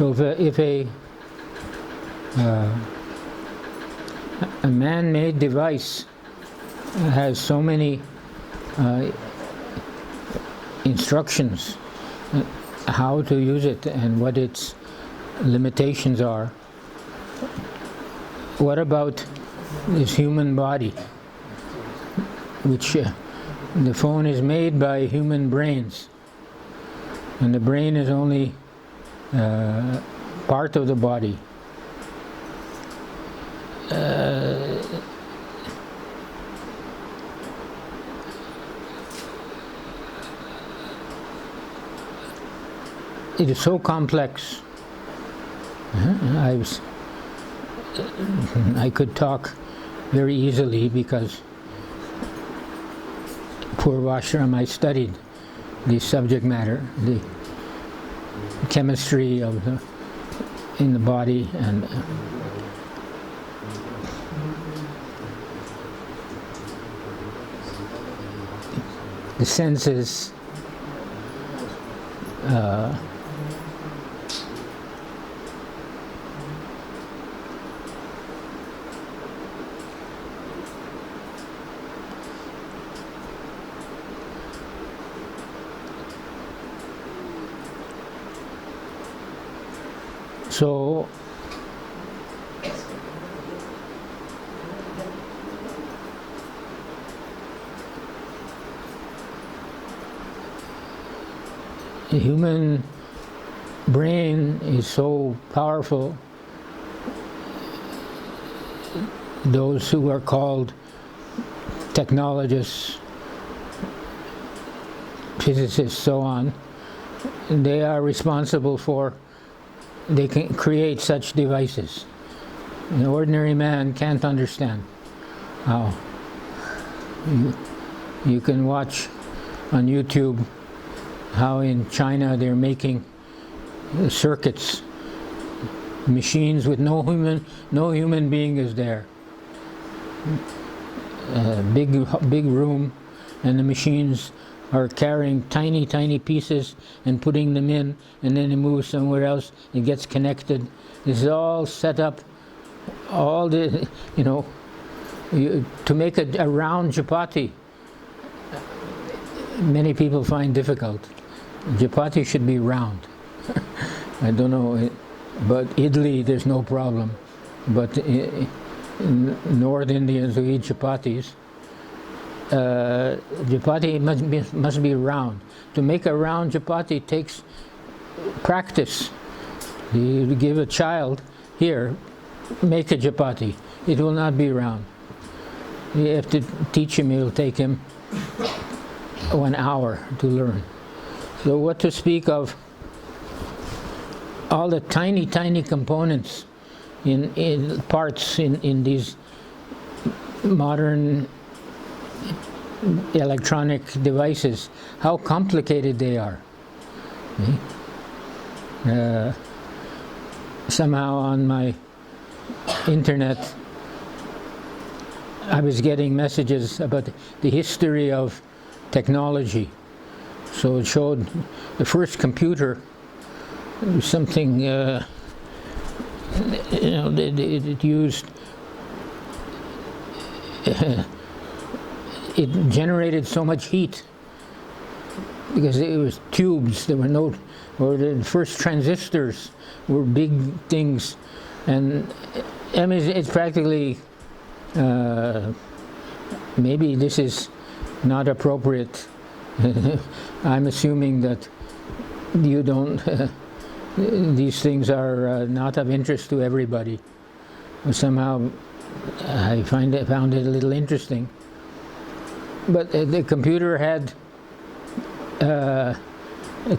So if a man-made device has so many instructions how to use it and what its limitations are, what about this human body, which the phone is made by human brains, and the brain is only part of the body. It is so complex. I could talk very easily because Purvashram I studied the subject matter, the chemistry of in the body, and the senses. So the human brain is so powerful. Those who are called technologists, physicists, so on, they are responsible for, they can create such devices. An ordinary man can't understand how. You can watch on YouTube how in China they're making circuits, machines with no human being is there. Big room, and the machines are carrying tiny pieces and putting them in, and then it moves somewhere else. It gets connected. This is all set up. All the, to make a round chapati, many people find difficult. Chapati should be round. I don't know, but idli there's no problem. But North Indians who eat chapatis, chapati must be round. To make a round chapati takes practice. You give a child, here, make a chapati. It will not be round. You have to teach him, it will take him 1 hour to learn. So what to speak of all the tiny components in parts in these modern electronic devices, how complicated they are. Somehow on my internet I was getting messages about the history of technology. So it showed the first computer, something it used it generated so much heat because it was tubes. There were no, or the first transistors were big things, and I mean it's practically. Maybe this is not appropriate. I'm assuming that you don't. These things are not of interest to everybody. Somehow, I found it a little interesting. But the computer had a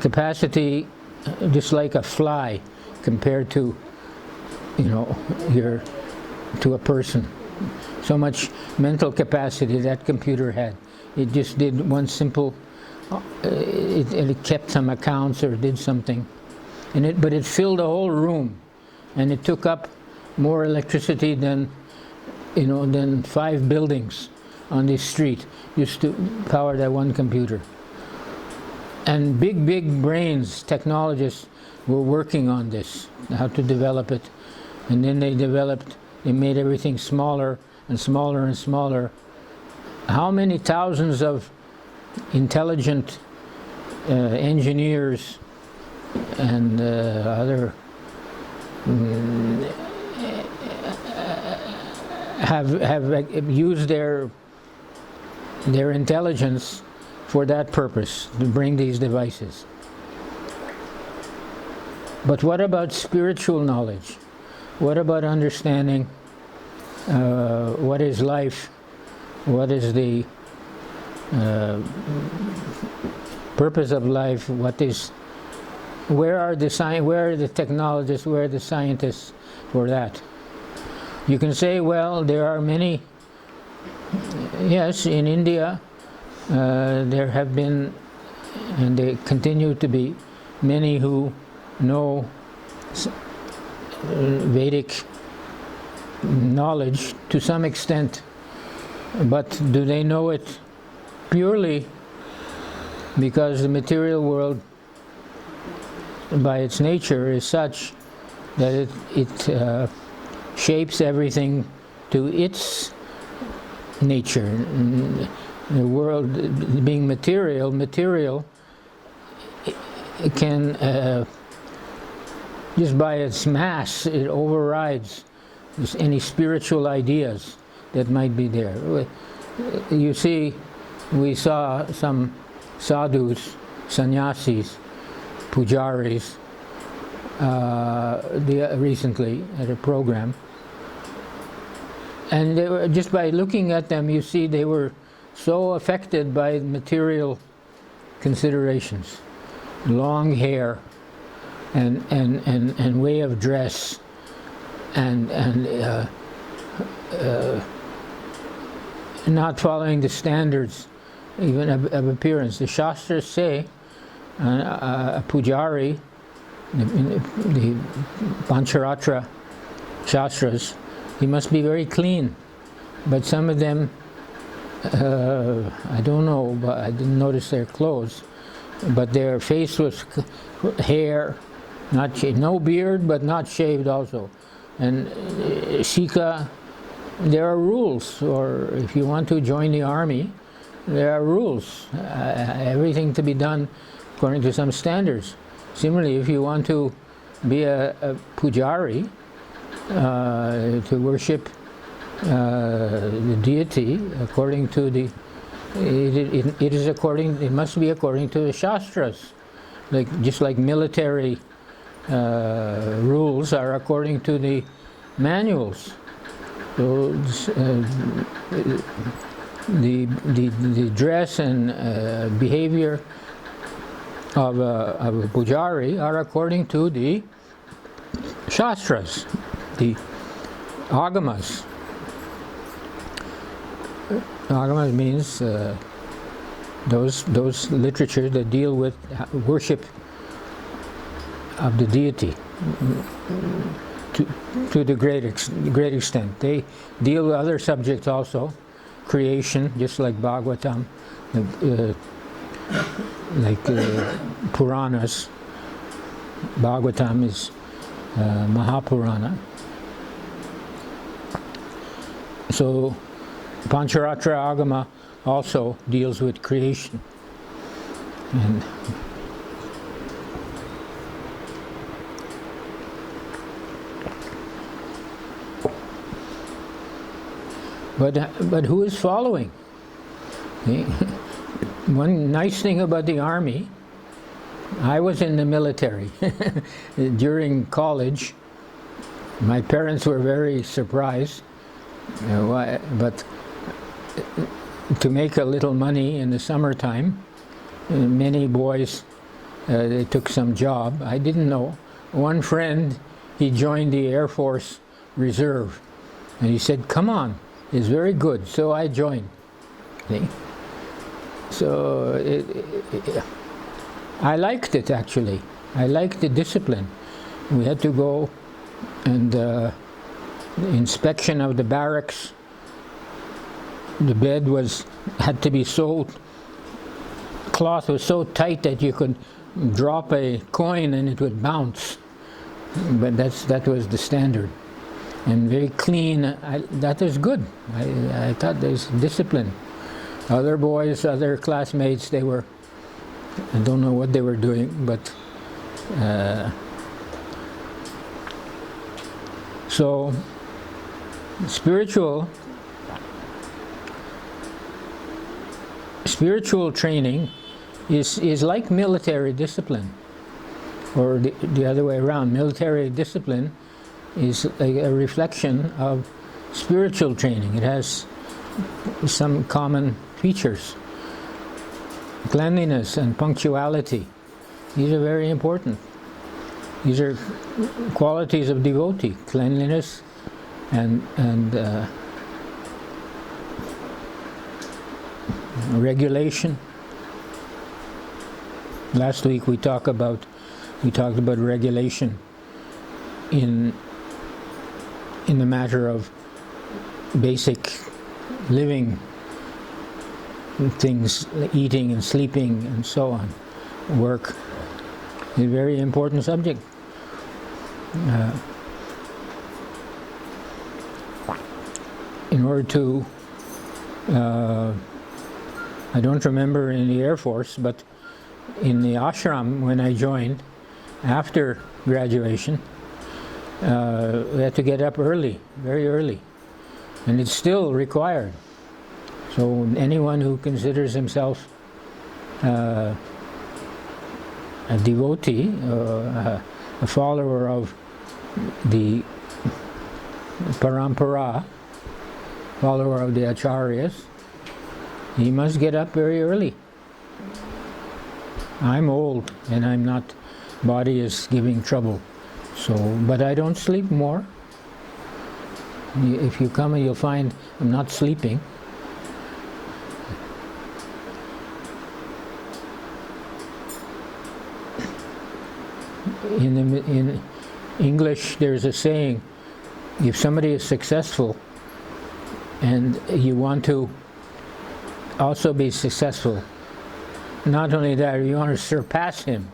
capacity just like a fly compared to, to a person. So much mental capacity that computer had. It just did one simple, it kept some accounts or did something. But it filled the whole room, and it took up more electricity than 5 buildings on this street just to power that one computer. And big brains, technologists, were working on this, how to develop it. And then they made everything smaller and smaller and smaller. How many thousands of intelligent engineers and other have used their intelligence for that purpose, to bring these devices. But what about spiritual knowledge? What about understanding what is life? What is the purpose of life? Where are the technologists? Where are the scientists for that? You can say, well, there are many. Yes, in India, there have been, and they continue to be, many who know Vedic knowledge to some extent, but do they know it purely? Because the material world, by its nature, is such that it shapes everything to its nature. The world being material it can, just by its mass, it overrides any spiritual ideas that might be there. You see, we saw some sadhus, sannyasis, pujaris recently at a program, and they were, just by looking at them, you see they were so affected by material considerations, long hair, and way of dress, and not following the standards even of appearance. The Shastras say a pujari, the Pancharatra Shastras, he must be very clean. But some of them, I don't know, but I didn't notice their clothes, but their face was hair, not shaved, no beard, but not shaved also. And Shika, there are rules, or if you want to join the army, there are rules. Everything to be done according to some standards. Similarly, if you want to be a pujari, to worship the deity according to the, it must be according to the Shastras, just like military rules are according to the manuals. So the dress and behavior of a pujari are according to the Shastras, the agamas. Agamas means those literatures that deal with worship of the deity to the great extent. They deal with other subjects also, creation, just like Bhagavatam, like Puranas. Bhagavatam is Mahapurana. So Pancharatra Agama also deals with creation. And but who is following? One nice thing about the army, I was in the military during college. My parents were very surprised, but to make a little money in the summertime, many boys, they took some job. I didn't know. One friend, he joined the Air Force Reserve, and he said, "Come on, it's very good." So I joined. See? So I liked it, actually. I liked the discipline. We had to go, and the inspection of the barracks, the bed had to be so, cloth was so tight that you could drop a coin and it would bounce, but that was the standard. And very clean, that is good. I thought there's discipline. Other boys, other classmates, I don't know what they were doing, but so spiritual training is like military discipline, or the other way around. Military discipline is a reflection of spiritual training. It has some common features. Cleanliness and punctuality, these are very important. These are qualities of devotee: cleanliness and regulation. Last week we talked about regulation in the matter of basic living things, eating and sleeping and so on. Work is a very important subject. In order to, I don't remember in the Air Force, but in the ashram when I joined after graduation, we had to get up early, very early, and it's still required. So anyone who considers himself a devotee, a follower of the parampara, follower of the acharyas, he must get up very early. I'm old and I'm not, body is giving trouble. So, but I don't sleep more. If you come and you'll find I'm not sleeping. In English there's a saying, if somebody is successful and you want to also be successful, not only that, you want to surpass him.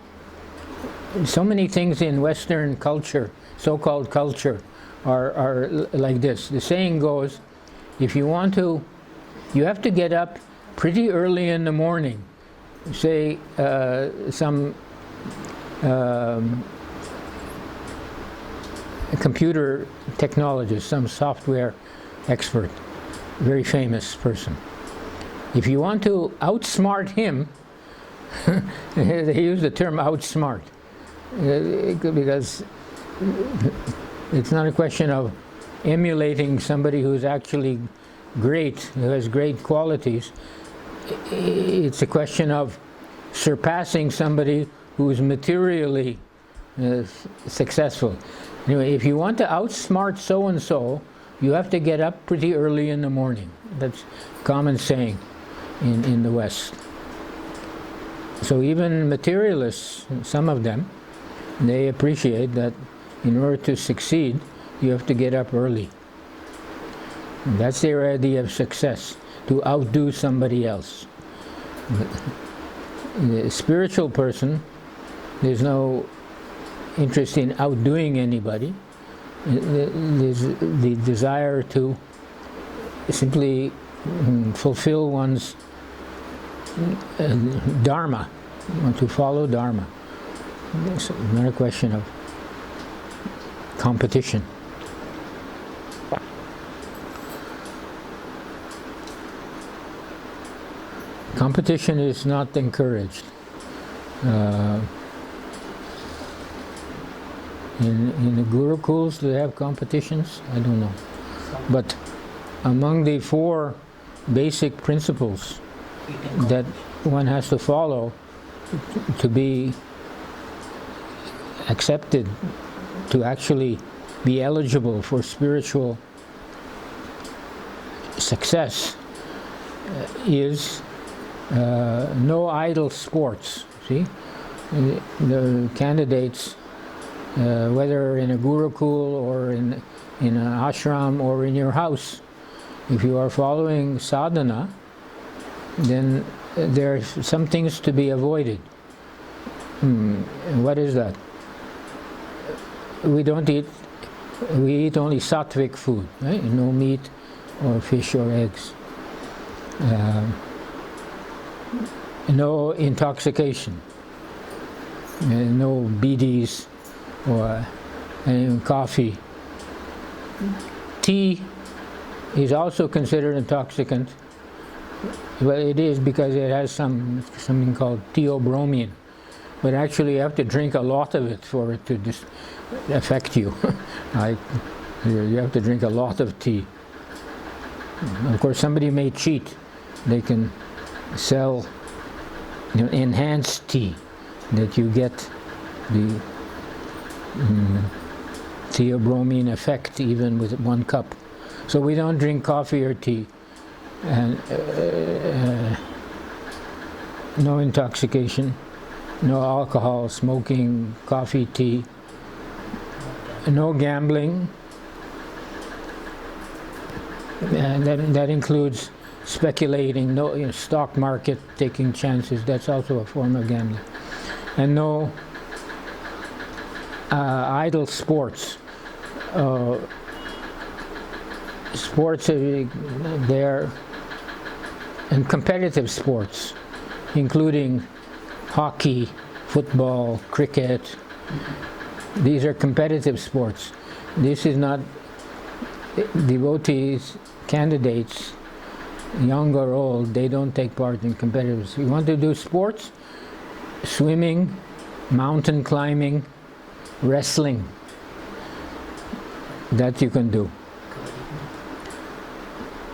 So many things in Western culture, so-called culture, are like this. The saying goes, if you want to, you have to get up pretty early in the morning. Say some computer technologist, some software expert, very famous person. If you want to outsmart him, they use the term outsmart, because it's not a question of emulating somebody who's actually great, who has great qualities. It's a question of surpassing somebody who's materially successul. Anyway, if you want to outsmart so-and-so, you have to get up pretty early in the morning. That's a common saying in the West. So even materialists, some of them, they appreciate that in order to succeed, you have to get up early. And that's their idea of success, to outdo somebody else. The spiritual person, there's no interest in outdoing anybody. There's the desire to simply fulfill one's dharma, to follow dharma. It's not a question of competition. Competition is not encouraged. In the gurukuls, do they have competitions? I don't know. But among the 4 basic principles that one has to follow to be accepted, to actually be eligible for spiritual success, is no idle sports. See, the candidates, whether in a gurukul or in an ashram or in your house, if you are following sadhana, then there are some things to be avoided. What is that? We eat only sattvic food, right? No meat or fish or eggs. No intoxication. No BDs or coffee. Tea is also considered intoxicant. Well, it is because it has something called theobromine. But actually you have to drink a lot of it for it to affect you. You have to drink a lot of tea. Of course, somebody may cheat. They can sell enhanced tea that you get the theobromine effect even with 1 cup. So we don't drink coffee or tea. And no intoxication, no alcohol, smoking, coffee, tea, no gambling. And that includes speculating, no stock market, taking chances. That's also a form of gambling. And no idle sports. Sports there, and competitive sports, including hockey, football, cricket. These are competitive sports. This is not devotees, candidates, young or old, they don't take part in competitive. You want to do sports? Swimming, mountain climbing, wrestling. That you can do.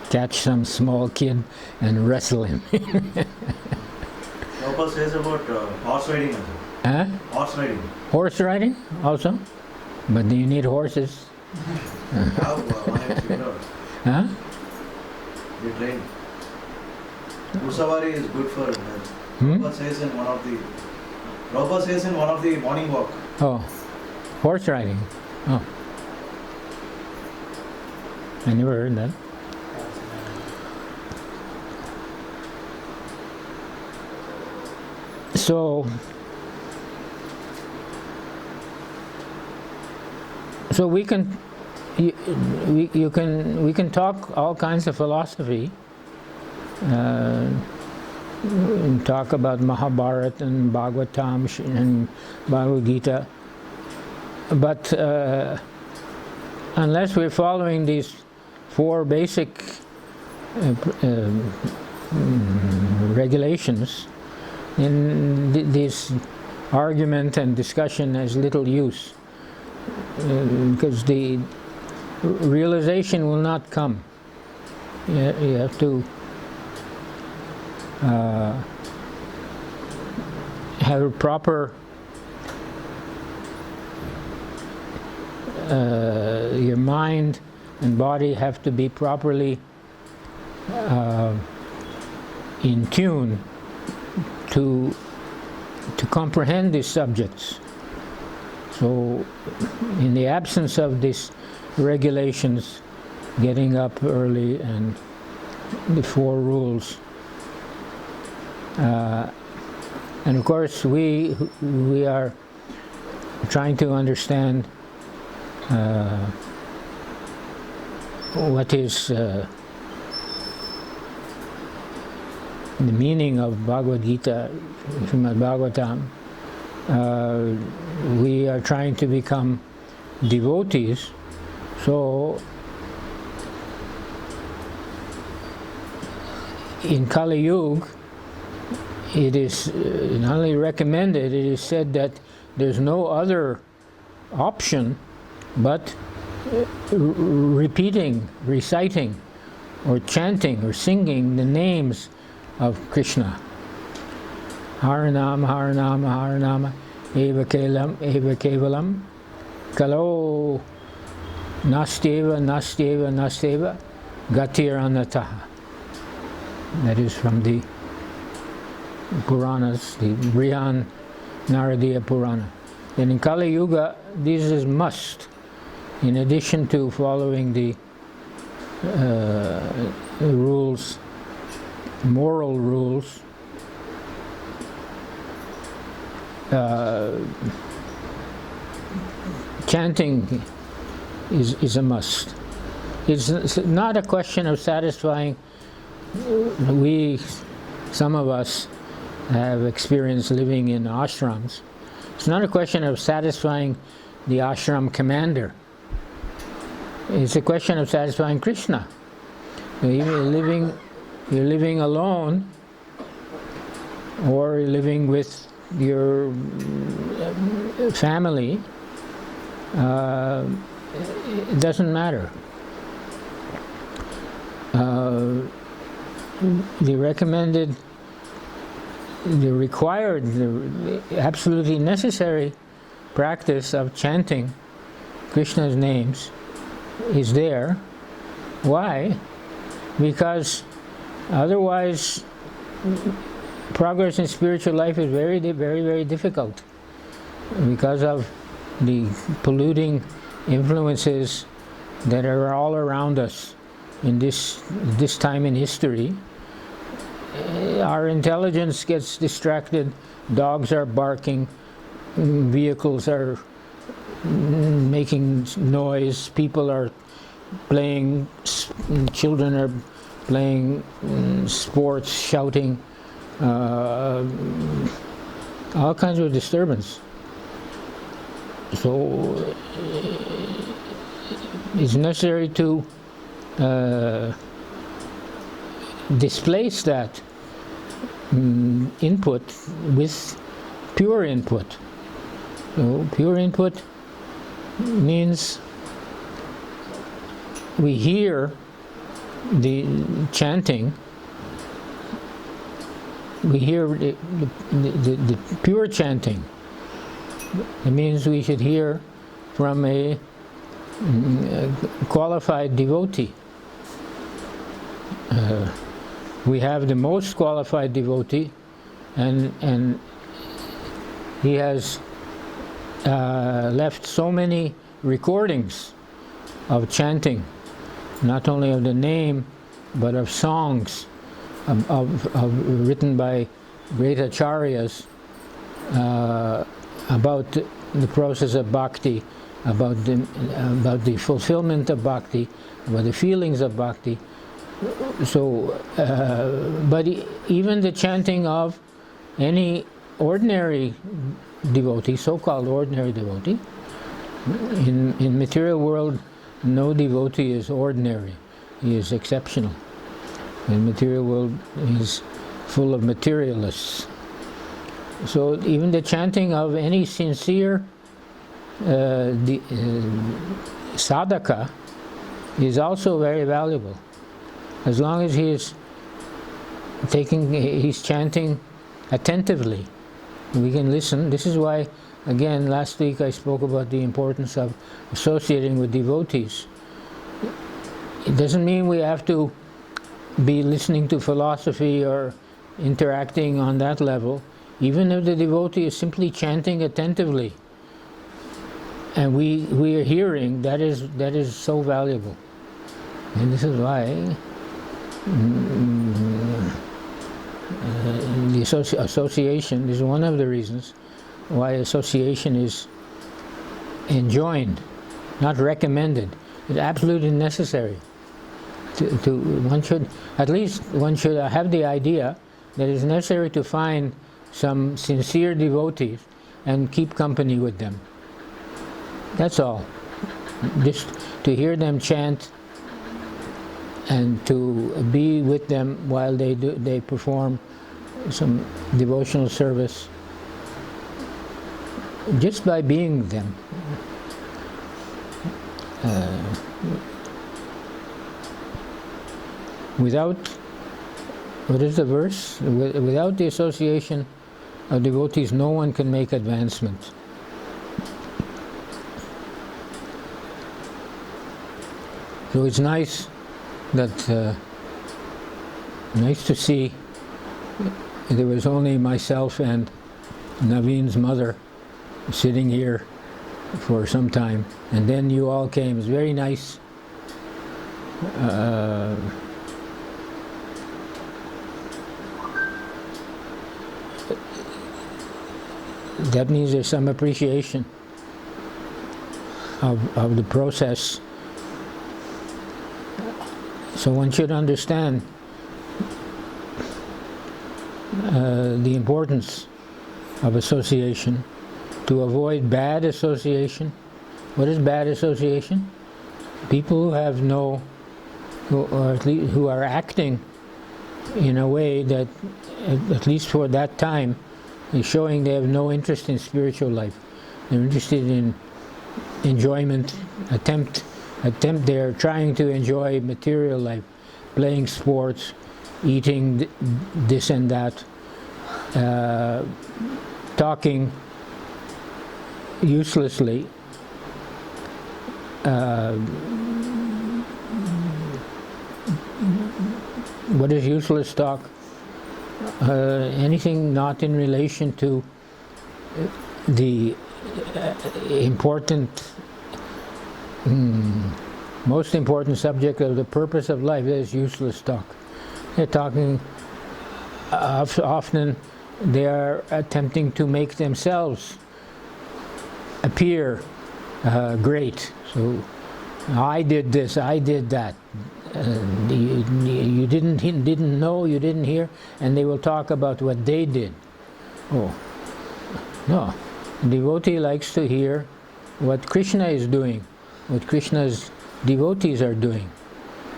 Catch some small kid and wrestle him. Prabhupada says about horse riding also. Huh? Horse riding. Horse riding also? But do you need horses? How? Huh? They train. Usavari is good for health. Prabhupada says in one of the morning walk. Oh, horse riding. Oh. I never heard that. So we can we can talk all kinds of philosophy, and talk about Mahabharata and Bhagavatam and Bhagavad Gita, but unless we're following these 4 basic regulations, then this argument and discussion has little use, because the realization will not come. You have to have a proper your mind and body have to be properly in tune to comprehend these subjects. So in the absence of these regulations, getting up early and the 4 rules, and of course we are trying to understand what is the meaning of Bhagavad Gita, Srimad Bhagavatam. We are trying to become devotees, so in Kali Yuga it is not only recommended, it is said that there's no other option but repeating, reciting, or chanting or singing the names of Krishna. Haranama, Haranama, Haranama, Eva Kevalam, Kalo Nastyeva, Nastyeva, Nastyeva, Gatir Anataha. That is from the Puranas, the Brihan Naradiya Purana. And in Kali Yuga, this is must, in addition to following the rules, moral rules. chanting is a must. It's not a question of satisfying. Some of us have experience living in ashrams. It's not a question of satisfying the ashram commander. It's a question of satisfying Krishna. You're living alone, or you're living with your family. It doesn't matter. The recommended, the required, the absolutely necessary practice of chanting Krishna's names is there. Why? Because otherwise progress in spiritual life is very, very, very difficult because of the polluting influences that are all around us in this time in history. Our intelligence gets distracted, dogs are barking, vehicles are making noise, people are playing, children are playing sports, shouting, all kinds of disturbance. So it's necessary to displace that input with pure input. So pure input means we hear the chanting, we hear the pure chanting. It means we should hear from a qualified devotee. We have the most qualified devotee, and he has left so many recordings of chanting, not only of the name, but of songs written by great acharyas about the process of bhakti, about the fulfillment of bhakti, about the feelings of bhakti. So, but even the chanting of any ordinary devotee, so-called ordinary devotee, in material world, no devotee is ordinary. He is exceptional. In material world, he's full of materialists. So even the chanting of any sincere sadhaka is also very valuable, as long as he's chanting attentively. We can listen. This is why, again, last week I spoke about the importance of associating with devotees. It doesn't mean we have to be listening to philosophy or interacting on that level. Even if the devotee is simply chanting attentively, and we are hearing, that is so valuable. And this is why the association is one of the reasons why association is enjoined, not recommended. It's absolutely necessary. One should have the idea that it's necessary to find some sincere devotees and keep company with them. That's all. Just to hear them chant and to be with them while they perform some devotional service, just by being with them. Without, what is the verse? Without the association of devotees, no one can make advancement. So it's nice that nice to see there was only myself and Naveen's mother sitting here for some time, and then you all came. It's very nice. that means there's some appreciation of the process. So one should understand the importance of association to avoid bad association. What is bad association? People who have no, or at least who are acting in a way that, at least for that time, is showing they have no interest in spiritual life. They're interested in enjoyment, they're trying to enjoy material life, playing sports, eating this and that, talking uselessly, what is useless talk? Anything not in relation to the important, most important subject of the purpose of life. That is useless talk. They're talking, often they are attempting to make themselves appear great. So, I did this, I did that. You didn't know, you didn't hear, and they will talk about what they did. Oh, no. The devotee likes to hear what Krishna is doing, what Krishna's devotees are doing.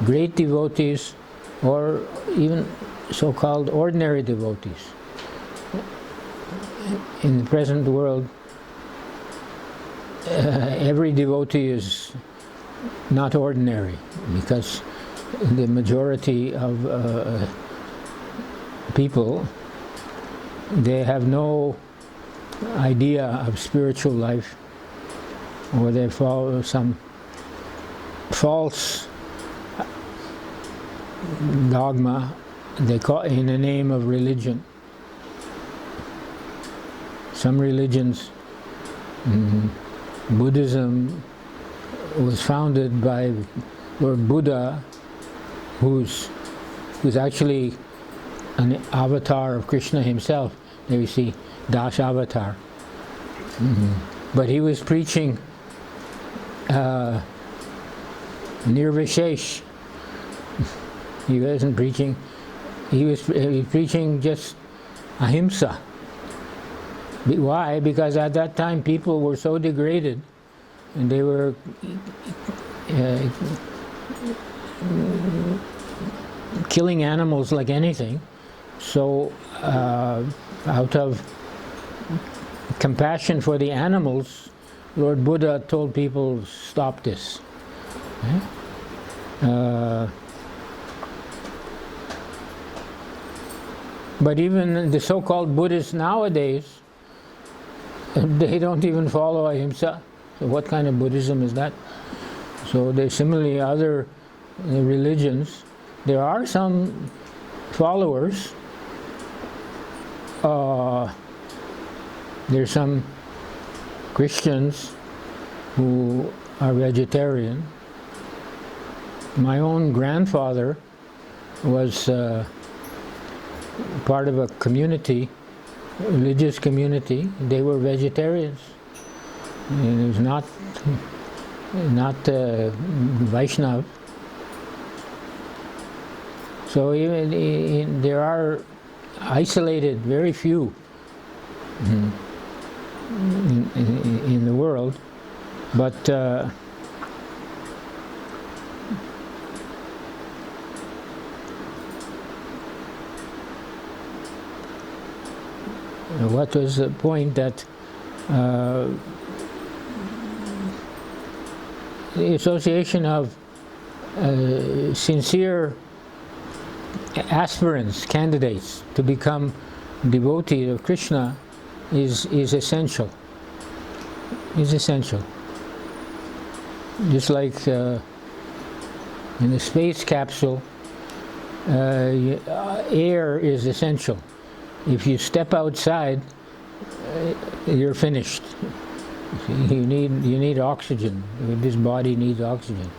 Great devotees, or even so-called ordinary devotees. In the present world, every devotee is not ordinary, because the majority of people, they have no idea of spiritual life, or they follow some false dogma they call in the name of religion. Some religions, Buddhism was founded by Lord Buddha, who's actually an avatar of Krishna himself. There you see Das Avatar. But he was preaching Nirvishesh. He wasn't preaching, he was preaching just ahimsa. Why? Because at that time people were so degraded, and they were killing animals like anything. So out of compassion for the animals, Lord Buddha told people, stop this. But even the so-called Buddhists nowadays, they don't even follow ahimsa. So what kind of Buddhism is that? So there's similarly other religions. There are some followers. There's some Christians who are vegetarian. My own grandfather was part of a community, religious community. They were vegetarians. And it was not Vaishnav. So even there are isolated, very few in the world, but what was the point? That the association of sincere aspirants, candidates to become devotees of Krishna is essential. Is essential. Just like in the space capsule, air is essential. If you step outside, you're finished. You need oxygen. This body needs oxygen.